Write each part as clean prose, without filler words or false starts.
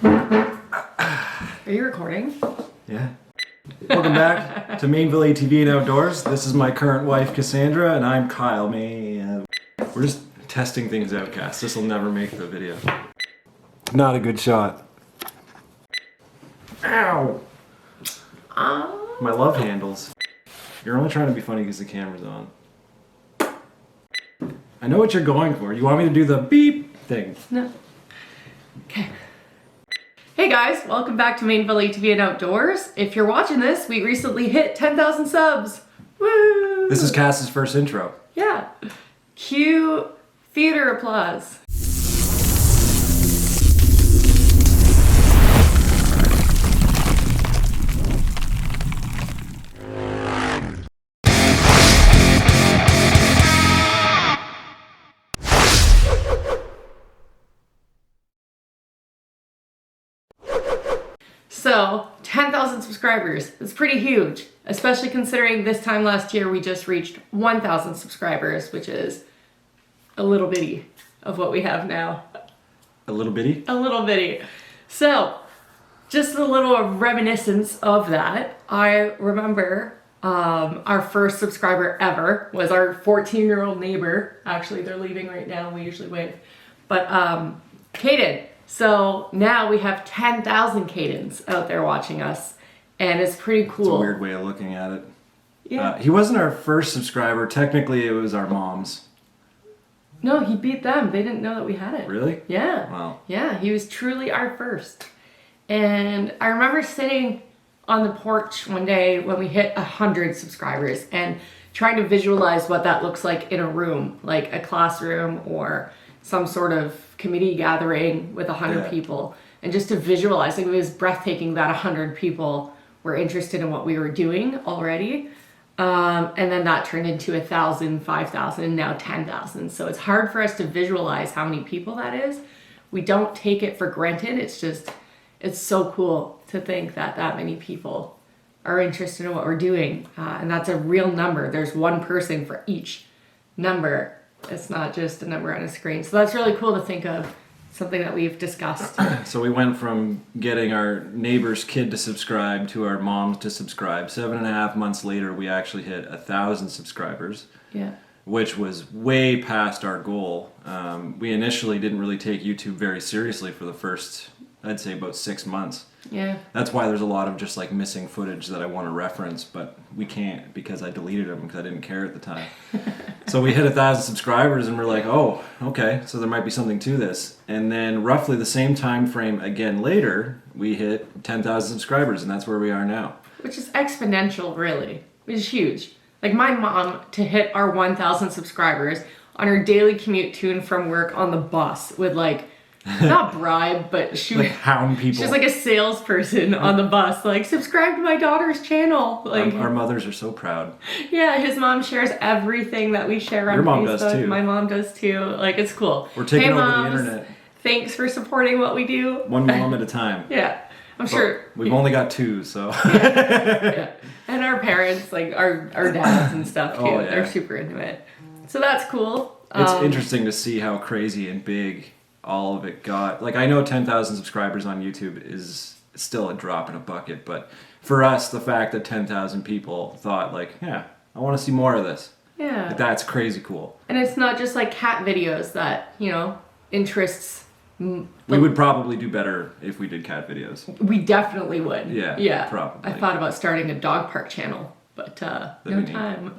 Are you recording? Yeah. Welcome back to Mainville UTV and Outdoors. This is my current wife, Cassandra, and I'm Kyle. We're just testing things out, Cass. This will never make the video. Not a good shot. Ow! My love handles. You're only trying to be funny because the camera's on. I know what you're going for. You want me to do the beep thing? No. Okay. Hey guys, welcome back to Mainville UTV and Outdoors. If you're watching this, we recently hit 10,000 subs. Woo! This is Cass's first intro. Yeah. Cue theater applause. So, 10,000 subscribers. It's pretty huge, especially considering this time last year we just reached 1,000 subscribers, which is a little bitty of what we have now. A little bitty? A little bitty. So, just a little reminiscence of that. I remember our first subscriber ever was our 14-year-old neighbor. Actually, they're leaving right now. We usually wave. But Kaden. So now we have 10,000 Kadens out there watching us, and it's pretty cool. It's a weird way of looking at it. Yeah. He wasn't our first subscriber. Technically, it was our mom's. No, he beat them. They didn't know that we had it. Really? Yeah. Wow. Yeah, he was truly our first. And I remember sitting on the porch one day when we hit 100 subscribers and trying to visualize what that looks like in a room, like a classroom or some sort of committee gathering with 100 people, and just to visualize, like, it was breathtaking that 100 people were interested in what we were doing already, and then that turned into 1,000, 5,000, and now 10,000. So it's hard for us to visualize how many people that is. We don't take it for granted. It's so cool to think that that many people are interested in what we're doing, and that's a real number. There's one person for each number. It's not just a number on a screen. So that's really cool to think of, something that we've discussed. So we went from getting our neighbor's kid to subscribe to our moms to subscribe. 7.5 months later, we actually hit 1,000 subscribers. Yeah. Which was way past our goal. We initially didn't really take YouTube very seriously for the first, I'd say, about 6 months. Yeah. That's why there's a lot of just like missing footage that I want to reference, but we can't because I deleted them because I didn't care at the time. So we hit 1,000 subscribers and we're like, oh, okay, so there might be something to this. And then roughly the same time frame again later, we hit 10,000 subscribers, and that's where we are now. Which is exponential, really. Which is huge. Like, my mom, to hit our 1,000 subscribers on her daily commute to and from work on the bus would, like, not bribe, but she like hound people. She's like a salesperson on the bus, like, subscribe to my daughter's channel. Like, our mothers are so proud. Yeah, his mom shares everything that we share on Your mom Facebook. does too. My mom does too. Like, it's cool. We're taking over moms, the internet. Thanks for supporting what we do. One mom at a time. Yeah, I'm sure. We've only got 2, so. Yeah. And our parents, like our dads and stuff too. Oh, yeah. They're super into it. So that's cool. It's interesting to see how crazy and big all of it got. Like, I know 10,000 subscribers on YouTube is still a drop in a bucket, but for us, the fact that 10,000 people thought, like, yeah, I want to see more of this. Yeah. Like, that's crazy cool. And it's not just like cat videos that, interests. We would probably do better if we did cat videos. We definitely would. Yeah, probably. I thought about starting a dog park channel, but no time.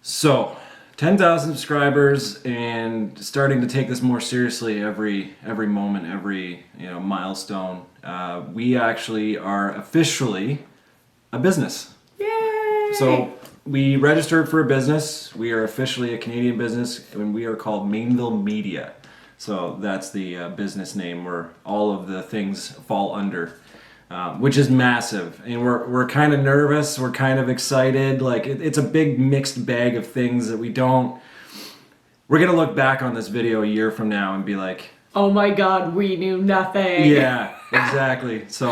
So, 10,000 subscribers and starting to take this more seriously every moment, every milestone. We actually are officially a business. Yay! So we registered for a business. We are officially a Canadian business, and we are called Mainville Media. So that's the business name where all of the things fall under. Which is massive, and we're kind of nervous, we're kind of excited, like it's a big mixed bag of things that we're gonna look back on this video a year from now and be like, oh my god, we knew nothing. Yeah, exactly. So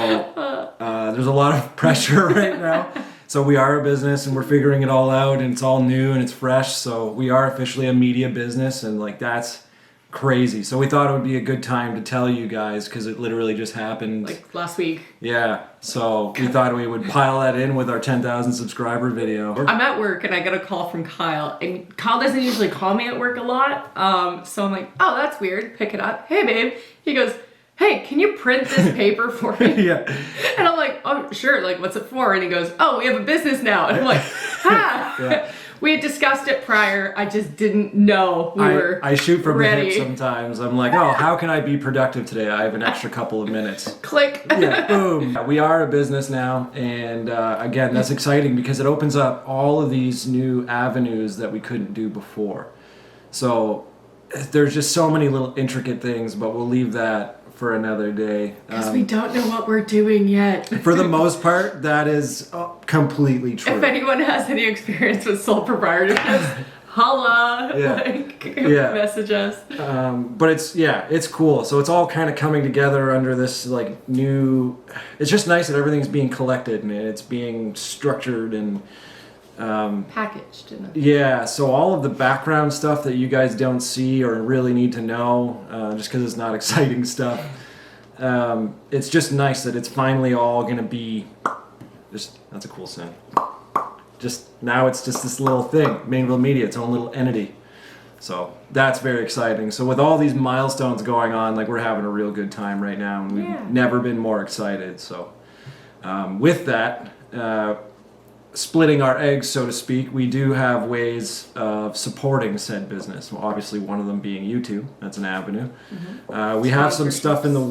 there's a lot of pressure right now. So we are a business and we're figuring it all out, and it's all new and it's fresh, so we are officially a media business, and like that's crazy. So we thought it would be a good time to tell you guys because it literally just happened. Like last week. Yeah. So we thought we would pile that in with our 10,000 subscriber video. I'm at work and I get a call from Kyle, and Kyle doesn't usually call me at work a lot. So I'm like, oh, that's weird. Pick it up. Hey, babe. He goes, hey, can you print this paper for me? Yeah. And I'm like, oh, sure. Like, what's it for? And he goes, oh, we have a business now. And I'm like, ha. Yeah. We had discussed it prior. I just didn't know we were I shoot from ready. the hip sometimes. I'm like, oh, how can I be productive today? I have an extra couple of minutes. Click. Yeah, boom. We are a business now, and again, that's exciting because it opens up all of these new avenues that we couldn't do before. So there's just so many little intricate things, but we'll leave that for another day. Because we don't know what we're doing yet. For the most part, that is completely true. If anyone has any experience with sole proprietorship, holla, Yeah. message us. But it's cool. So it's all kind of coming together under this like new. It's just nice that everything's being collected and it's being structured and Packaged. yeah. So all of the background stuff that you guys don't see or really need to know, just because it's not exciting stuff. It's just nice that it's finally all gonna be. That's a cool sound. Just now, it's just this little thing, Mainville Media, its own little entity. So that's very exciting. So with all these milestones going on, like we're having a real good time right now, and we've never been more excited. So with that, splitting our eggs, so to speak, we do have ways of supporting said business. Well, obviously, one of them being YouTube. That's an avenue. We have some stuff in the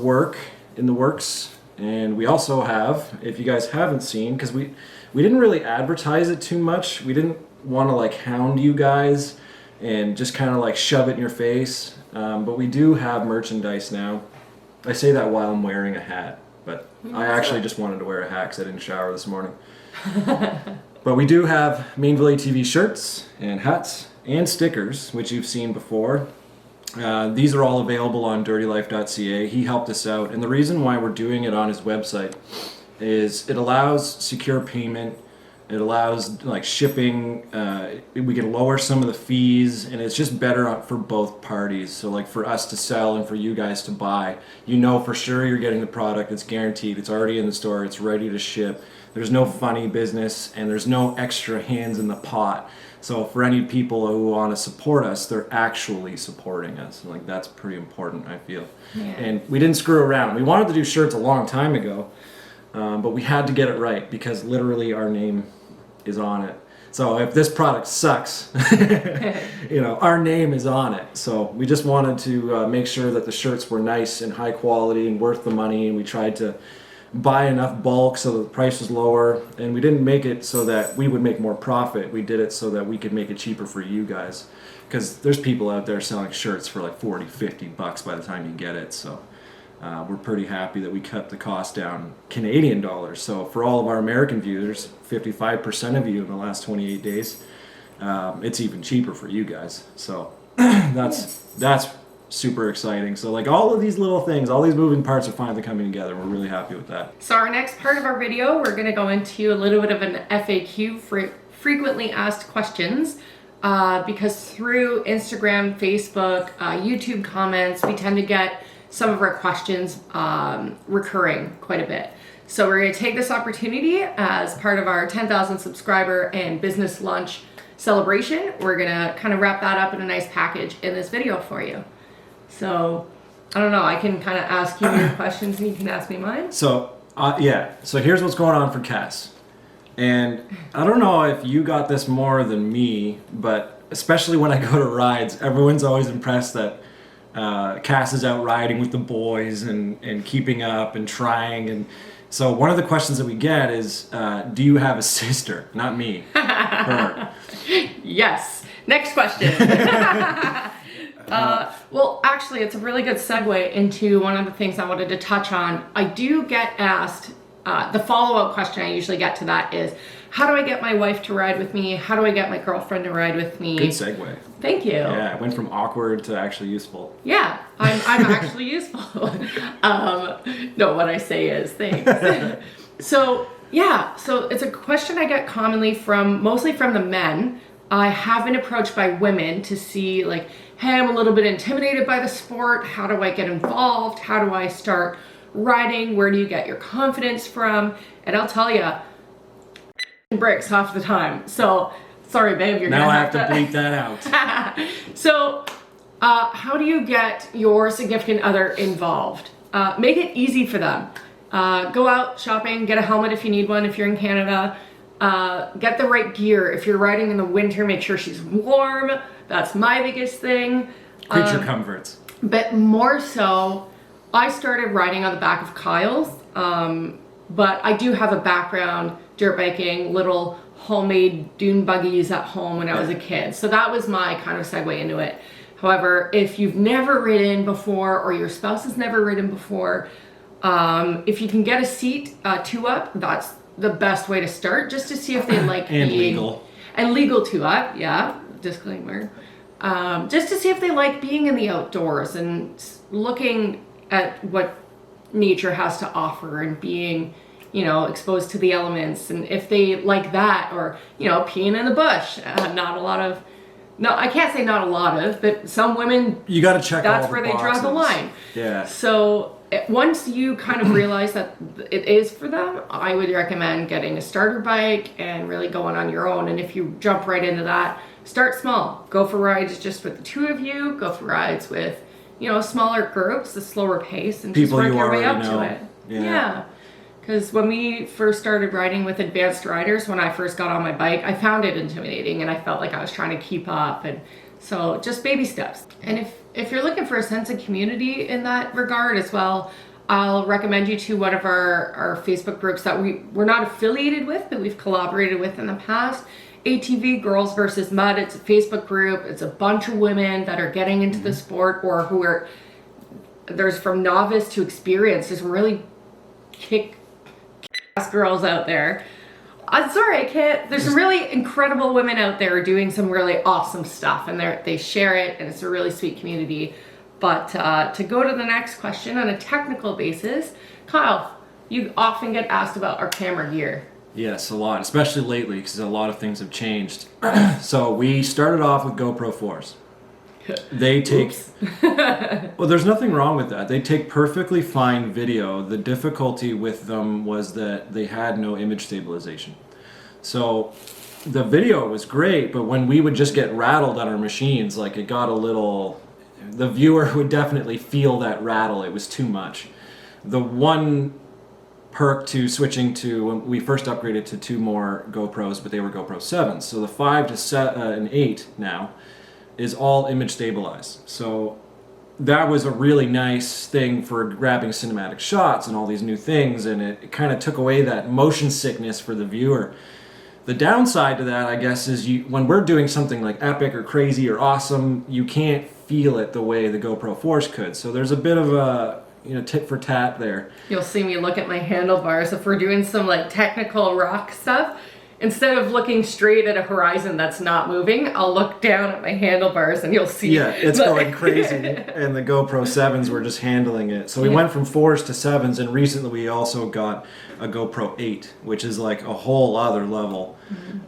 works, and we also have, if you guys haven't seen, because we didn't really advertise it too much. We didn't want to like hound you guys and just kind of like shove it in your face. But we do have merchandise now. I say that while I'm wearing a hat, but I actually just wanted to wear a hat because I didn't shower this morning. But we do have Mainville UTV shirts and hats and stickers, which you've seen before. These are all available on dirtylife.ca. He helped us out, and the reason why we're doing it on his website is it allows secure payment. It allows like shipping. We can lower some of the fees, and it's just better for both parties. So like for us to sell and for you guys to buy, you know for sure you're getting the product. It's guaranteed. It's already in the store. It's ready to ship. There's no funny business, and there's no extra hands in the pot. So for any people who want to support us, they're actually supporting us. Like that's pretty important, I feel. Yeah. And we didn't screw around. We wanted to do shirts a long time ago, but we had to get it right because literally our name is on it. So if this product sucks, our name is on it. So we just wanted to make sure that the shirts were nice and high quality and worth the money, and we tried to buy enough bulk so that the price was lower, and we didn't make it so that we would make more profit. We did it so that we could make it cheaper for you guys, because there's people out there selling shirts for like $40-$50 by the time you get it. So we're pretty happy that we cut the cost down Canadian dollars. So for all of our American viewers, 55% of you in the last 28 days, it's even cheaper for you guys. So that's super exciting. So like all of these little things, all these moving parts are finally coming together. We're really happy with that. So our next part of our video, we're going to go into a little bit of an FAQ, frequently asked questions, because through Instagram, Facebook, YouTube comments, we tend to get some of our questions recurring quite a bit. So we're going to take this opportunity as part of our 10,000 subscriber and business lunch celebration. We're going to kind of wrap that up in a nice package in this video for you. So, I don't know, I can kind of ask you your questions and you can ask me mine. So, so here's what's going on for Cass. And I don't know if you got this more than me, but especially when I go to rides, everyone's always impressed that Cass is out riding with the boys and keeping up and trying. And so one of the questions that we get is, do you have a sister? Not me, her. Yes. Next question. Well, actually, it's a really good segue into one of the things I wanted to touch on. I do get asked, the follow-up question I usually get to that is, how do I get my wife to ride with me? How do I get my girlfriend to ride with me? Good segue. Thank you. Yeah, it went from awkward to actually useful. Yeah, I'm actually useful. No, what I say is thanks. So it's a question I get commonly mostly from the men. I have been approached by women to see like, hey, I'm a little bit intimidated by the sport. How do I get involved? How do I start riding? Where do you get your confidence from? And I'll tell you, bricks half the time. So sorry, babe, you're Now gonna I have to bleep that out. So how do you get your significant other involved? Make it easy for them. Go out shopping, get a helmet if you need one if you're in Canada. Get the right gear. If you're riding in the winter, make sure she's warm. That's my biggest thing. Creature comforts. But more so, I started riding on the back of Kyle's, but I do have a background dirt biking, little homemade dune buggies at home when I was a kid. So that was my kind of segue into it. However, if you've never ridden before or your spouse has never ridden before, if you can get a seat 2-up, that's the best way to start, just to see if they like And being, legal. And legal 2-up, yeah, disclaimer. Just to see if they like being in the outdoors and looking at what nature has to offer and being, you know, exposed to the elements, and if they like that, or, you know, peeing in the bush. Not a lot of, no, I can't say not a lot of, but some women, You got to check all that's the where they draw the boxes. line. Yeah. So once you kind of realize that it is for them, I would recommend getting a starter bike and really going on your own. And if you jump right into that, start small. Go for rides just with the 2 of you. Go for rides with, you know, smaller groups, a slower pace, and People just work you your way already up know. to it. Yeah. Because when we first started riding with advanced riders, when I first got on my bike, I found it intimidating and I felt like I was trying to keep up. And so just baby steps. And if you're looking for a sense of community in that regard as well, I'll recommend you to one of our Facebook groups that we're not affiliated with, but we've collaborated with in the past. ATV Girls versus Mud. It's a Facebook group. It's a bunch of women that are getting into the sport, or who are, there's from novice to experienced. There's some really kick-ass girls out there. I'm sorry, I can't. There's some really incredible women out there doing some really awesome stuff, and they share it, and it's a really sweet community. But to go to the next question on a technical basis, Kyle, you often get asked about our camera gear. Yes, a lot, especially lately, because a lot of things have changed. So we started off with GoPro 4s. They take, well, there's nothing wrong with that. They take perfectly fine video. The difficulty with them was that they had no image stabilization. So the video was great, but when we would just get rattled on our machines, like it got a little, the viewer would definitely feel that rattle. It was too much. The one perk to switching to, when we first upgraded to 2 more GoPros, but they were GoPro 7s. So the 5 to 8 now is all image stabilized. So that was a really nice thing for grabbing cinematic shots and all these new things, and it kind of took away that motion sickness for the viewer. The downside to that, I guess, is when we're doing something like epic or crazy or awesome, you can't feel it the way the GoPro 4s could. So there's a bit of a, you know, tit for tat there. You'll see me look at my handlebars if we're doing some like technical rock stuff. Instead of looking straight at a horizon that's not moving, I'll look down at my handlebars and you'll see. Yeah, it's going crazy. And the GoPro 7s were just handling it. So we went from 4s to 7s, and recently we also got a GoPro 8, which is like a whole other level.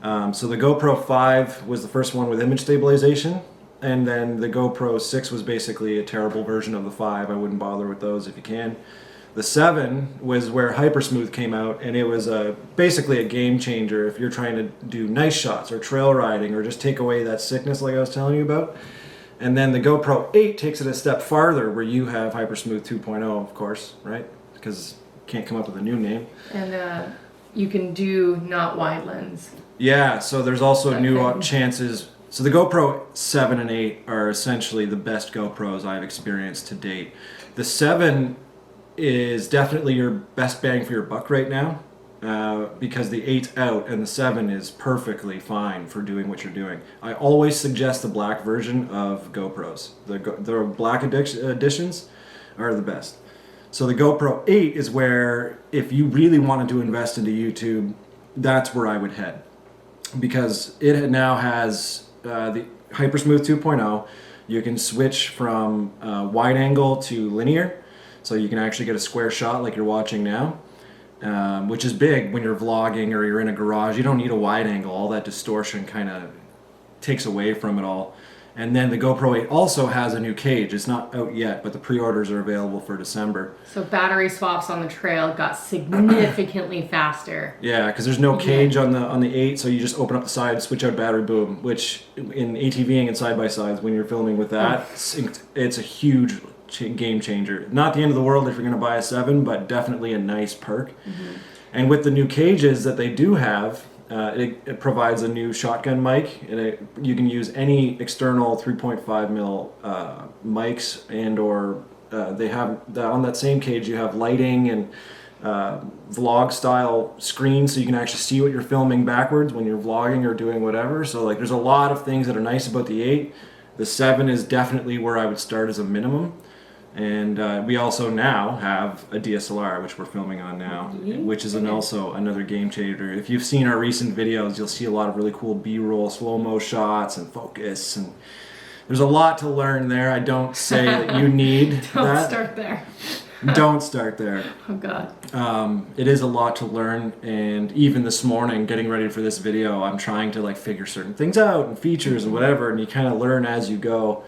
So the GoPro 5 was the first one with image stabilization, and then the GoPro 6 was basically a terrible version of the 5. I wouldn't bother with those if you can. The 7 was where Hypersmooth came out, and it was basically a game changer if you're trying to do nice shots or trail riding or just take away that sickness like I was telling you about. And then the GoPro 8 takes it a step farther, where you have Hypersmooth 2.0, of course, right? Because you can't come up with a new name. And you can do not wide lens. Yeah, so there's also new Okay. chances. So the GoPro 7 and 8 are essentially the best GoPros I've experienced to date. The 7 is definitely your best bang for your buck right now, because the 8's out and the 7 is perfectly fine for doing what you're doing. I always suggest the black version of GoPros. The black editions are the best. So the GoPro 8 is where, if you really wanted to invest into YouTube, that's where I would head, because it now has the Hypersmooth 2.0. You can switch from wide angle to linear. So you can actually get a square shot like you're watching now, which is big when you're vlogging or you're in a garage. You don't need a wide angle. All that distortion kind of takes away from it all. And then the GoPro 8 also has a new cage. It's not out yet, but the pre-orders are available for December. So battery swaps on the trail got significantly faster. Yeah, because there's no cage on the 8, so you just open up the side, switch out battery, boom. Which in ATVing and side by sides, when you're filming with that, it's a huge game changer. Not the end of the world if you're going to buy a 7, but definitely a nice perk. And with the new cages that they do have, it provides a new shotgun mic, and you can use any external 3.5 mil mics, and or they have on that same cage you have lighting and vlog style screen, so you can actually see what you're filming backwards when you're vlogging or doing whatever. So like there's a lot of things that are nice about the 8. The 7 is definitely where I would start as a minimum. And we also now have a DSLR, which we're filming on now, which is also another game changer. If you've seen our recent videos, you'll see a lot of really cool B-roll, slow-mo shots and focus. And there's a lot to learn there. I don't say that you need Don't start there. Don't start there. Oh, God. It is a lot to learn. And even this morning, getting ready for this video, I'm trying to like figure certain things out and features and whatever. And you kind of learn as you go.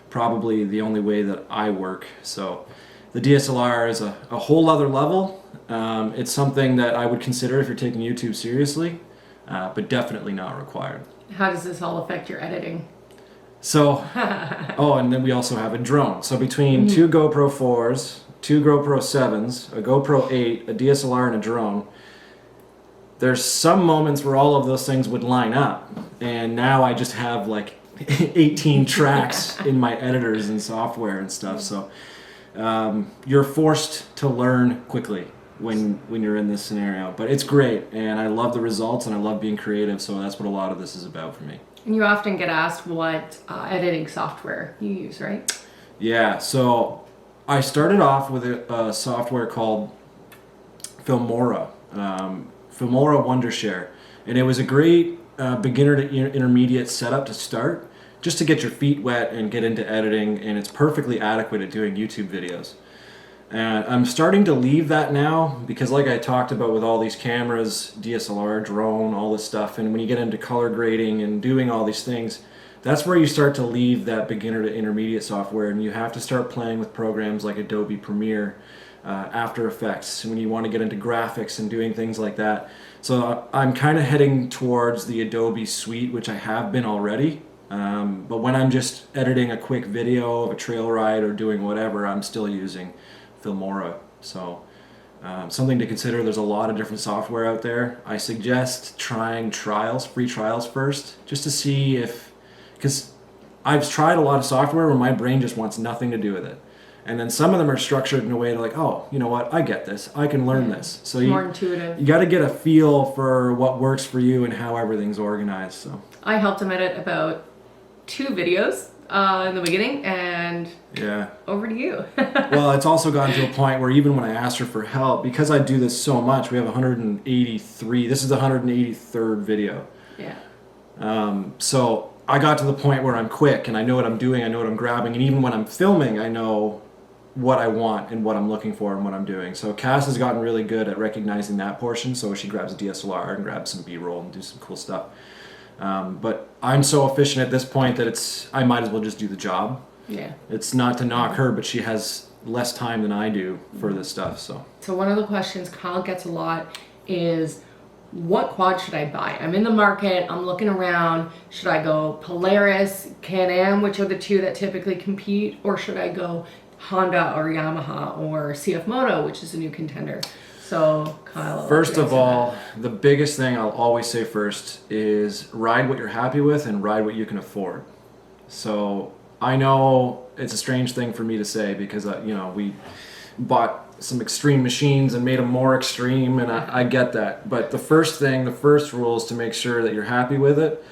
Probably the only way that I work. So the DSLR is a whole other level. It's something that I would consider if you're taking YouTube seriously, but definitely not required. How does this all affect your editing? So, oh, and then we also have a drone. So between 2 GoPro 4s, 2 GoPro 7s, a GoPro 8, a DSLR, and a drone, there's some moments where all of those things would line up. And now I just have like 18 tracks in my editors and software and stuff. So you're forced to learn quickly when you're in this scenario. But it's great, and I love the results, and I love being creative. So that's what a lot of this is about for me. And you often get asked what editing software you use, right? Yeah, so I started off with a software called Filmora, Filmora Wondershare, and it was a great beginner to intermediate setup to start, just to get your feet wet and get into editing, and it's perfectly adequate at doing YouTube videos. And I'm starting to leave that now because, like I talked about with all these cameras, DSLR, drone, all this stuff, and when you get into color grading and doing all these things, that's where you start to leave that beginner to intermediate software, and you have to start playing with programs like Adobe Premiere, After Effects, when you want to get into graphics and doing things like that. So I'm kind of heading towards the Adobe suite, which I have been already. But when I'm just editing a quick video of a trail ride or doing whatever, I'm still using Filmora. So something to consider. There's a lot of different software out there. I suggest trying free trials first, just to see because I've tried a lot of software where my brain just wants nothing to do with it. And then some of them are structured in a way to like, oh, you know what, I get this, I can learn this. So more intuitive. You got to get a feel for what works for you and how everything's organized. So I helped him edit about 2 videos in the beginning, and yeah, over to you. Well, it's also gotten to a point where even when I asked her for help, because I do this so much, we have 183. This is the 183rd video. Yeah. So I got to the point where I'm quick and I know what I'm doing, I know what I'm grabbing, and even when I'm filming, I know what I want and what I'm looking for and what I'm doing. So Cass has gotten really good at recognizing that portion, so she grabs a DSLR and grabs some B-roll and do some cool stuff. But I'm so efficient at this point that I might as well just do the job. Yeah. It's not to knock her, but she has less time than I do for this stuff. So one of the questions Kyle gets a lot is, what quad should I buy? I'm in the market, I'm looking around. Should I go Polaris, Can-Am, which are the 2 that typically compete, or should I go Honda or Yamaha or CF Moto, which is a new contender? So Kyle, first of all, the biggest thing I'll always say first is ride what you're happy with and ride what you can afford. So I know it's a strange thing for me to say because we bought some extreme machines and made them more extreme, and I get that. But the first rule is to make sure that you're happy with it,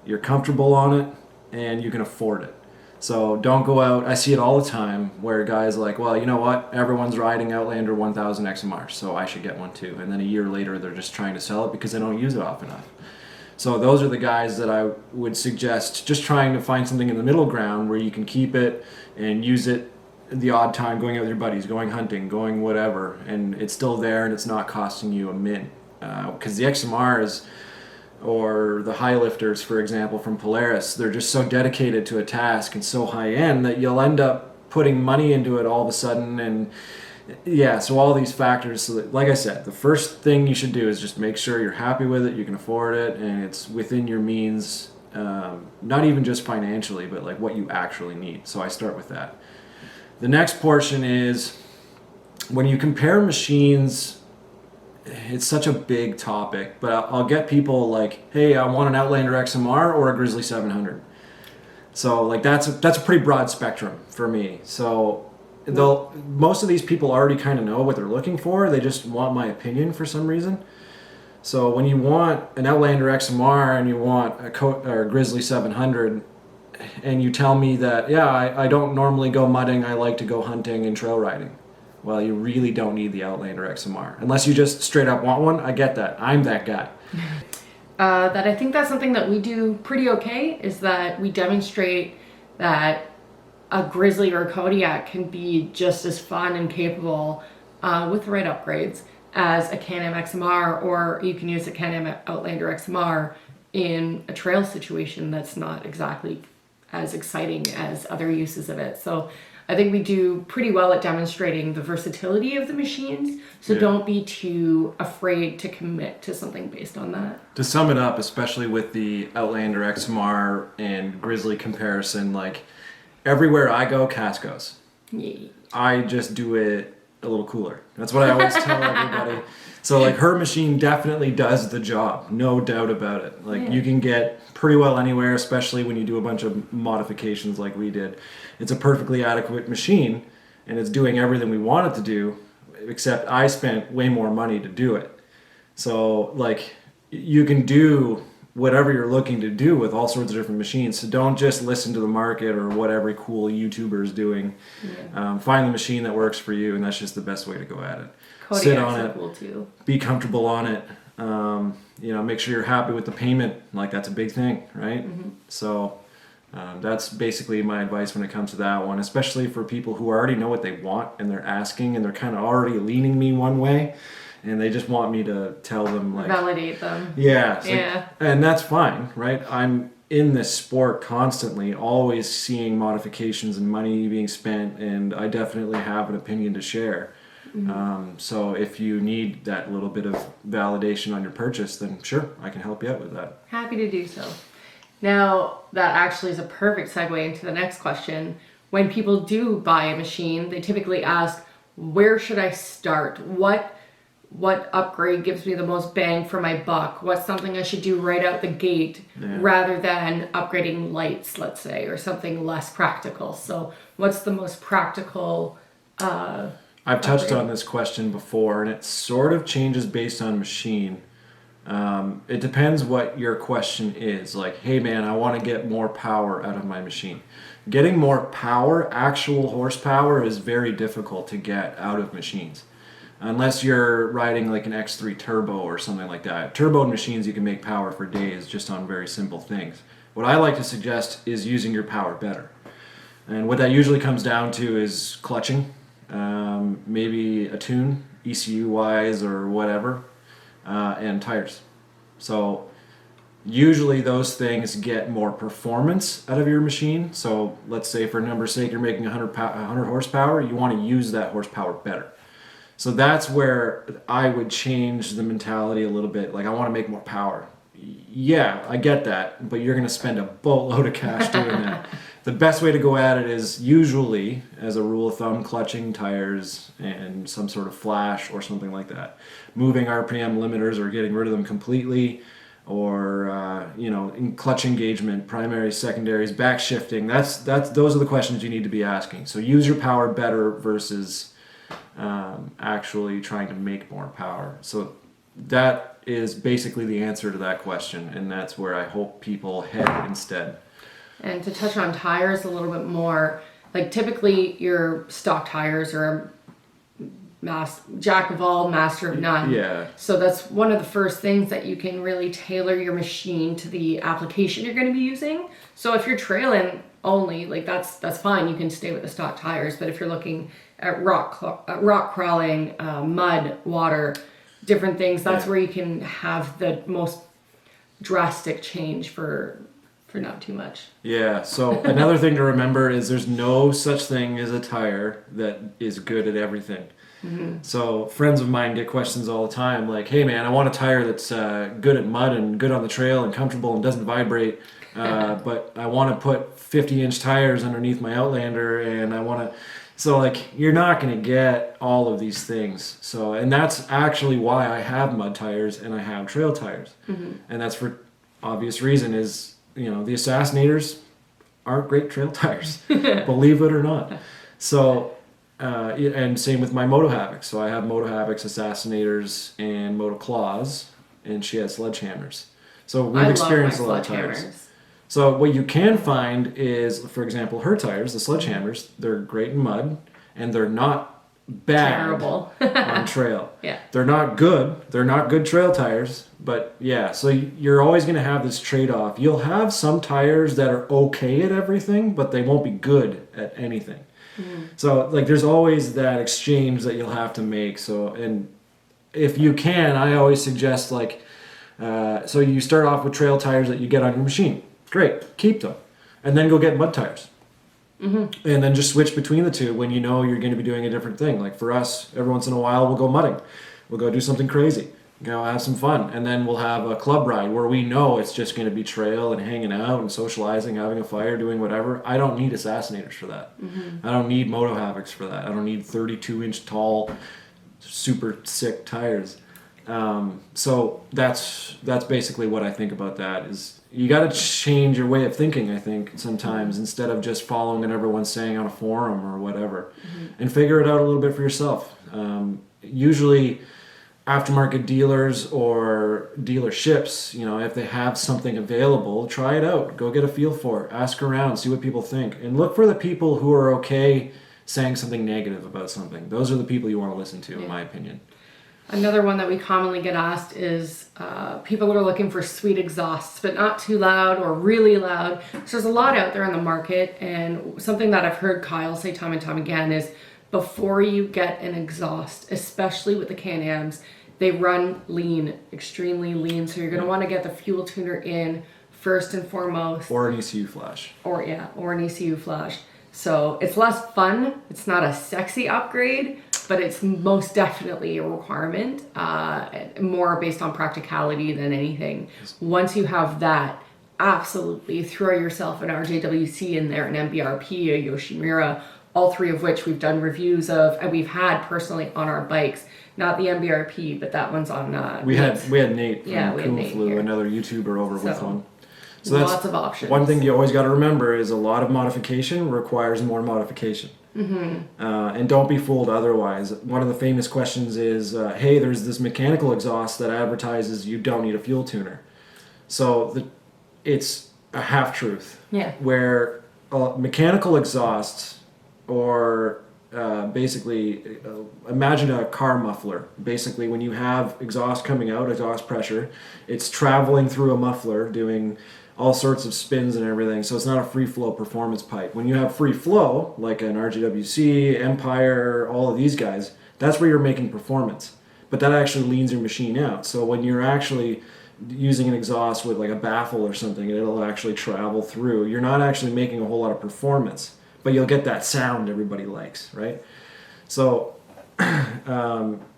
you're comfortable on it, and you can afford it. So don't go out. I see it all the time where guys are like, well, you know what? Everyone's riding Outlander 1000 XMR, so I should get one too. And then a year later, they're just trying to sell it because they don't use it often enough. So those are the guys that I would suggest just trying to find something in the middle ground where you can keep it and use it the odd time, going out with your buddies, going hunting, going whatever, and it's still there and it's not costing you a mint. Because the XMR is or the high lifters, for example, from Polaris. They're just so dedicated to a task and so high end that you'll end up putting money into it all of a sudden. And yeah, so all these factors. So that, like I said, the first thing you should do is just make sure you're happy with it, you can afford it, and it's within your means, not even just financially, but like what you actually need. So I start with that. The next portion is when you compare machines, it's such a big topic, but I'll get people like, hey, I want an Outlander XMR or a Grizzly 700. So like that's a pretty broad spectrum for me. So most of these people already kind of know what they're looking for. They just want my opinion for some reason. So when you want an Outlander XMR and you want a Grizzly 700, and you tell me that, yeah, I don't normally go mudding, I like to go hunting and trail riding. Well, you really don't need the Outlander XMR. Unless you just straight up want one, I get that. I'm that guy. That I think that's something that we do pretty okay, is that we demonstrate that a Grizzly or a Kodiak can be just as fun and capable with the right upgrades as a Can-Am XMR, or you can use a Can-Am Outlander XMR in a trail situation that's not exactly as exciting as other uses of it. So I think we do pretty well at demonstrating the versatility of the machines. So don't be too afraid to commit to something based on that. To sum it up, especially with the Outlander XMR and Grizzly comparison, like everywhere I go, Cass goes. Yeah. I just do it a little cooler. That's what I always tell everybody. So like her machine definitely does the job, no doubt about it. Like you can get pretty well anywhere, especially when you do a bunch of modifications like we did. It's a perfectly adequate machine and it's doing everything we want it to do, except I spent way more money to do it. So like you can do whatever you're looking to do with all sorts of different machines. So don't just listen to the market or what every cool YouTuber is doing. Find the machine that works for you, and that's just the best way to go at it. Kodiaks Sit on are it, cool too. be comfortable on it. Make sure you're happy with the payment. Like that's a big thing, right? So that's basically my advice when it comes to that one, especially for people who already know what they want and they're asking and they're kind of already leaning me one way. And they just want me to tell them, like, validate them. Yeah. Yeah. And that's fine, right? I'm in this sport constantly, always seeing modifications and money being spent, and I definitely have an opinion to share. So if you need that little bit of validation on your purchase, then sure, I can help you out with that. Happy to do so. Now, that actually is a perfect segue into the next question. When people do buy a machine, they typically ask, where should I start? What upgrade gives me the most bang for my buck? What's something I should do right out the gate rather than upgrading lights, let's say, or something less practical? So what's the most practical I've touched on this question before, and it sort of changes based on machine. It depends what your question is. Like, hey man, I want to get more power out of my machine. Getting more power, actual horsepower, is very difficult to get out of machines. Unless you're riding like an X3 turbo or something like that. Turbo machines, you can make power for days just on very simple things. What I like to suggest is using your power better. And what that usually comes down to is clutching, maybe a tune, ECU wise or whatever, and tires. So usually those things get more performance out of your machine. So let's say for number's sake you're making 100 horsepower, you want to use that horsepower better. So that's where I would change the mentality a little bit. Like, I want to make more power. Yeah, I get that, but you're going to spend a boatload of cash doing that. The best way to go at it is usually, as a rule of thumb, clutching, tires, and some sort of flash or something like that. Moving RPM limiters or getting rid of them completely, or in clutch engagement, primaries, secondaries, back shifting. Those are the questions you need to be asking. So use your power better versus actually trying to make more power. So that is basically the answer to that question, and that's where I hope people head instead. And to touch on tires a little bit more, like typically your stock tires are jack of all, master of none. Yeah. So that's one of the first things that you can really tailor your machine to the application you're going to be using. So if you're trailing only, like that's fine. You can stay with the stock tires. But if you're looking at rock crawling, mud, water, different things, that's where you can have the most drastic change for not too much. Yeah, so another thing to remember is there's no such thing as a tire that is good at everything. So friends of mine get questions all the time like, hey man, I want a tire that's good at mud and good on the trail and comfortable and doesn't vibrate, but I want to put 50-inch tires underneath my Outlander and I want to... So like, you're not going to get all of these things. So, and that's actually why I have mud tires and I have trail tires. And that's for obvious reason is, you know, the Assassinators aren't great trail tires, believe it or not. So, and same with my Moto Havocs. So I have Moto Havocs, Assassinators, and Moto Claws, and she has Sledgehammers. So we've experienced a lot of tires. So what you can find is, for example, her tires, the Sledgehammers, they're great in mud, and they're not bad Terrible. on trail. Yeah. They're not good. They're not good trail tires, but yeah, so you're always going to have this trade-off. You'll have some tires that are okay at everything, but they won't be good at anything. So like there's always that exchange that you'll have to make. So, and if you can, I always suggest like, so you start off with trail tires that you get on your machine. Great, keep them. And then go get mud tires. And then just switch between the two when you know you're going to be doing a different thing. Like for us, every once in a while we'll go mudding. We'll go do something crazy. Go have some fun. And then we'll have a club ride where we know it's just going to be trail and hanging out and socializing, having a fire, doing whatever. I don't need Assassinators for that. I don't need Moto Havocs for that. I don't need 32-inch tall, super sick tires. So that's basically what I think about that is you got to change your way of thinking, I think, sometimes, instead of just following what everyone's saying on a forum or whatever, and figure it out a little bit for yourself. Usually aftermarket dealers or dealerships, you know, if they have something available, try it out. Go get a feel for it. Ask around, see what people think, and look for the people who are okay saying something negative about something. Those are the people you want to listen to, in my opinion. Another one that we commonly get asked is people are looking for sweet exhausts, but not too loud or really loud. So there's a lot out there on the market, and something that I've heard Kyle say time and time again is before you get an exhaust, especially with the Can-Ams, they run lean, extremely lean. So you're going to want to get the fuel tuner in first and foremost. Or an ECU flash. Or an ECU flash. So it's less fun. It's not a sexy upgrade, but it's most definitely a requirement, more based on practicality than anything. Once you have that, absolutely throw yourself an RJWC in there, an MBRP, a Yoshimura, all three of which we've done reviews of, and we've had personally on our bikes. Not the MBRP, but that one's on. We had Nate from we had Nate Flew, here. Another YouTuber over with one. So lots of options. One thing you always got to remember is a lot of modification requires more modification. And don't be fooled otherwise. One of the famous questions is, hey, there's this mechanical exhaust that advertises you don't need a fuel tuner. So it's a half-truth. Yeah. Where mechanical exhausts, or basically, imagine a car muffler. Basically, when you have exhaust coming out, exhaust pressure, it's traveling through a muffler doing all sorts of spins and everything, so it's not a free flow performance pipe. When you have free flow, like an RGWC, Empire, all of these guys, that's where you're making performance. But that actually leans your machine out. So when you're actually using an exhaust with like a baffle or something, it'll actually travel through. You're not actually making a whole lot of performance, but you'll get that sound everybody likes, right? So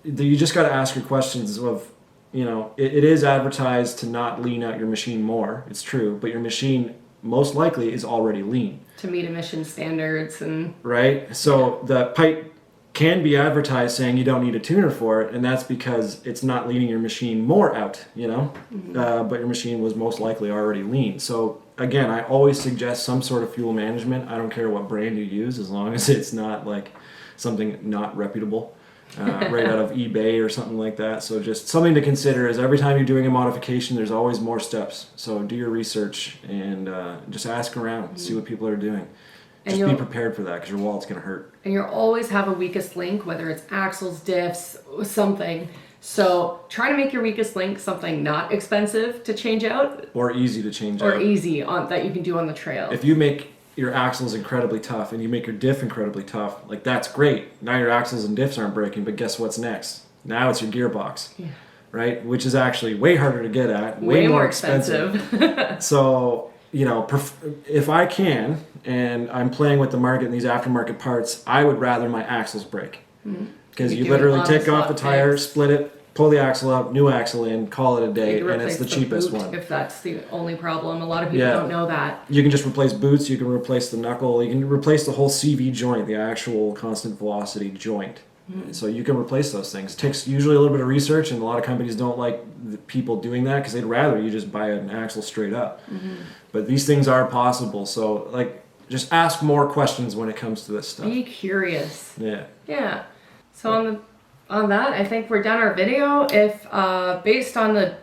you just got to ask your questions of, you know, it is advertised to not lean out your machine more. It's true, but your machine most likely is already lean. To meet emission standards and... Right? So the pipe can be advertised saying you don't need a tuner for it, and that's because it's not leaning your machine more out, you know? But your machine was most likely already lean. So again, I always suggest some sort of fuel management. I don't care what brand you use, as long as it's not like something not reputable. Right out of eBay or something like that. So just something to consider is every time you're doing a modification, there's always more steps. So do your research and just ask around, see what people are doing. Just be prepared for that, because your wallet's going to hurt. And you'll always have a weakest link, whether it's axles, diffs, something. So try to make your weakest link something not expensive to change out. Or easy to change out. Or easy that you can do on the trail. If you make your axles incredibly tough and you make your diff incredibly tough, like that's great. Now your axles and diffs aren't breaking, but guess what's next? Now it's your gearbox. Yeah. right? Which is actually way harder to get at, Way more expensive. So, you know, if I can, and I'm playing with the market in these aftermarket parts, I would rather my axles break. Because you literally take off the tire, split it, pull the axle up, new axle in, call it a day, and it's the cheapest one. If that's the only problem. A lot of people don't know that. You can just replace boots, you can replace the knuckle, you can replace the whole CV joint, the actual constant velocity joint. So you can replace those things. It takes usually a little bit of research, and a lot of companies don't like the people doing that because they'd rather you just buy an axle straight up. But these things are possible. So like, just ask more questions when it comes to this stuff. Be curious. Yeah. Yeah. So on that, I think we're done our video. If based on the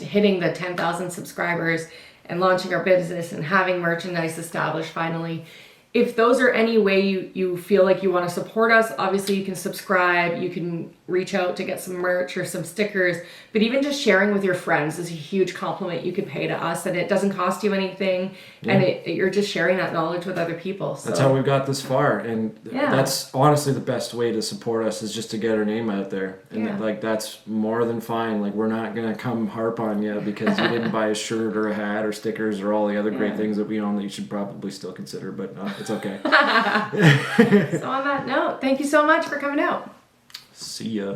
hitting the 10,000 subscribers and launching our business and having merchandise established finally, if those are any way you feel like you want to support us, obviously you can subscribe, you can reach out to get some merch or some stickers, but even just sharing with your friends is a huge compliment you could pay to us, and it doesn't cost you anything, and you're just sharing that knowledge with other people. So. That's how we've got this far, and that's honestly the best way to support us is just to get our name out there, and like that's more than fine. Like we're not gonna come harp on you because you didn't buy a shirt or a hat or stickers or all the other great things that we own that you should probably still consider, but it's okay. So on that note, thank you so much for coming out. See ya.